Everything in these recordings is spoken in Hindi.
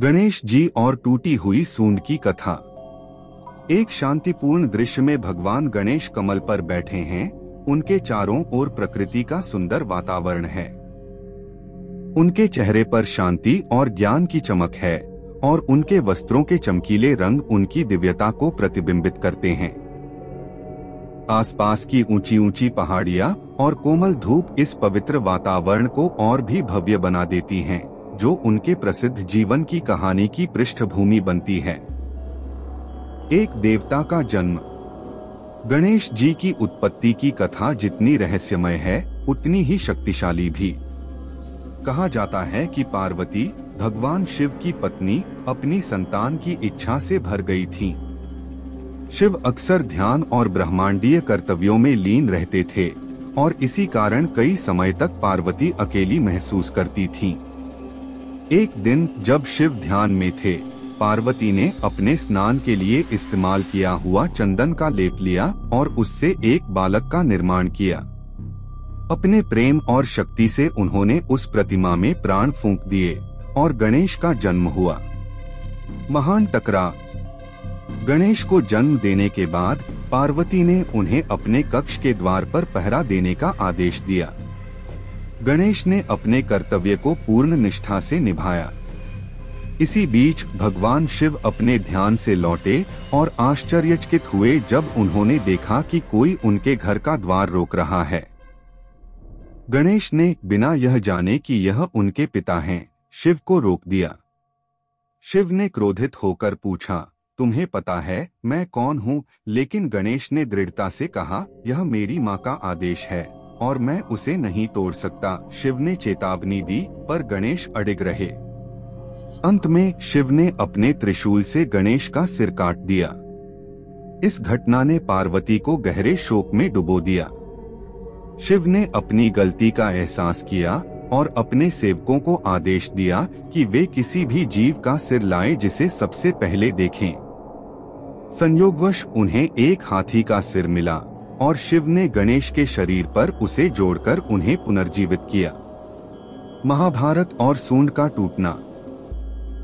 गणेश जी और टूटी हुई सूंड की कथा। एक शांतिपूर्ण दृश्य में भगवान गणेश कमल पर बैठे हैं। उनके चारों ओर प्रकृति का सुंदर वातावरण है। उनके चेहरे पर शांति और ज्ञान की चमक है और उनके वस्त्रों के चमकीले रंग उनकी दिव्यता को प्रतिबिंबित करते हैं। आसपास की ऊंची ऊंची पहाड़ियां और कोमल धूप इस पवित्र वातावरण को और भी भव्य बना देती हैं, जो उनके प्रसिद्ध जीवन की कहानी की पृष्ठभूमि बनती है। एक देवता का जन्म। गणेश जी की उत्पत्ति की कथा जितनी रहस्यमय है, उतनी ही शक्तिशाली भी। कहा जाता है कि पार्वती, भगवान शिव की पत्नी, अपनी संतान की इच्छा से भर गई थीं। शिव अक्सर ध्यान और ब्रह्मांडीय कर्तव्यों में लीन रहते थे और इसी कारण कई समय तक पार्वती अकेली महसूस करती थीं। एक दिन जब शिव ध्यान में थे, पार्वती ने अपने स्नान के लिए इस्तेमाल किया हुआ चंदन का लेप लिया और उससे एक बालक का निर्माण किया। अपने प्रेम और शक्ति से उन्होंने उस प्रतिमा में प्राण फूंक दिए और गणेश का जन्म हुआ। महान टकराव। गणेश को जन्म देने के बाद पार्वती ने उन्हें अपने कक्ष के द्वार पर पहरा देने का आदेश दिया। गणेश ने अपने कर्तव्य को पूर्ण निष्ठा से निभाया। इसी बीच भगवान शिव अपने ध्यान से लौटे और आश्चर्यचकित हुए जब उन्होंने देखा कि कोई उनके घर का द्वार रोक रहा है। गणेश ने बिना यह जाने कि यह उनके पिता हैं, शिव को रोक दिया। शिव ने क्रोधित होकर पूछा, तुम्हें पता है मैं कौन हूँ? लेकिन गणेश ने दृढ़ता से कहा, यह मेरी माँ का आदेश है और मैं उसे नहीं तोड़ सकता। शिव ने चेतावनी दी, पर गणेश अडिग रहे। अंत में शिव ने अपने त्रिशूल से गणेश का सिर काट दिया। इस घटना ने पार्वती को गहरे शोक में डुबो दिया। शिव ने अपनी गलती का एहसास किया और अपने सेवकों को आदेश दिया कि वे किसी भी जीव का सिर लाएं जिसे सबसे पहले देखें। संयोगवश उन्हें एक हाथी का सिर मिला और शिव ने गणेश के शरीर पर उसे जोड़कर उन्हें पुनर्जीवित किया। महाभारत और सूंड का टूटना।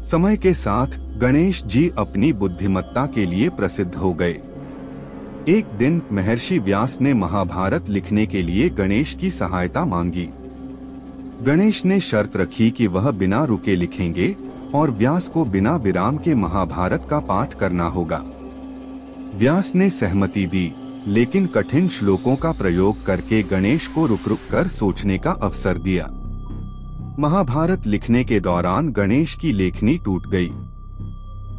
समय के साथ गणेश जी अपनी बुद्धिमत्ता के लिए प्रसिद्ध हो गए। एक दिन महर्षि व्यास ने महाभारत लिखने के लिए गणेश की सहायता मांगी। गणेश ने शर्त रखी कि वह बिना रुके लिखेंगे और व्यास को बिना विराम के महाभारत का पाठ करना होगा। व्यास ने सहमति दी, लेकिन कठिन श्लोकों का प्रयोग करके गणेश को रुक रुक कर सोचने का अवसर दिया। महाभारत लिखने के दौरान गणेश की लेखनी टूट गई।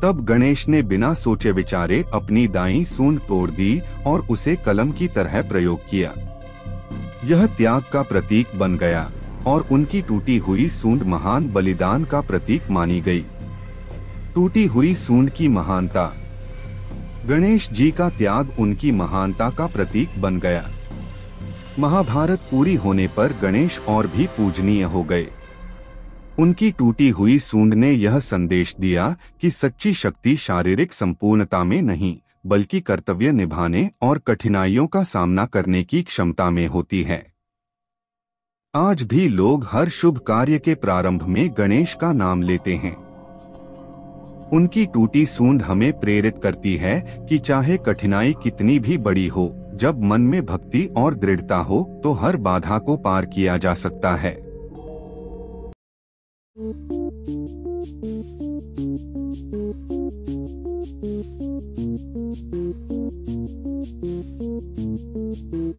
तब गणेश ने बिना सोचे विचारे अपनी दाईं सूंड तोड़ दी और उसे कलम की तरह प्रयोग किया। यह त्याग का प्रतीक बन गया और उनकी टूटी हुई सूंड महान बलिदान का प्रतीक मानी गई। टूटी हुई सूंड की महानता। गणेश जी का त्याग उनकी महानता का प्रतीक बन गया। महाभारत पूरी होने पर गणेश और भी पूजनीय हो गए। उनकी टूटी हुई सूंड ने यह संदेश दिया कि सच्ची शक्ति शारीरिक संपूर्णता में नहीं, बल्कि कर्तव्य निभाने और कठिनाइयों का सामना करने की क्षमता में होती है। आज भी लोग हर शुभ कार्य के प्रारंभ में गणेश का नाम लेते हैं। उनकी टूटी सूंड हमें प्रेरित करती है कि चाहे कठिनाई कितनी भी बड़ी हो, जब मन में भक्ति और दृढ़ता हो तो हर बाधा को पार किया जा सकता है।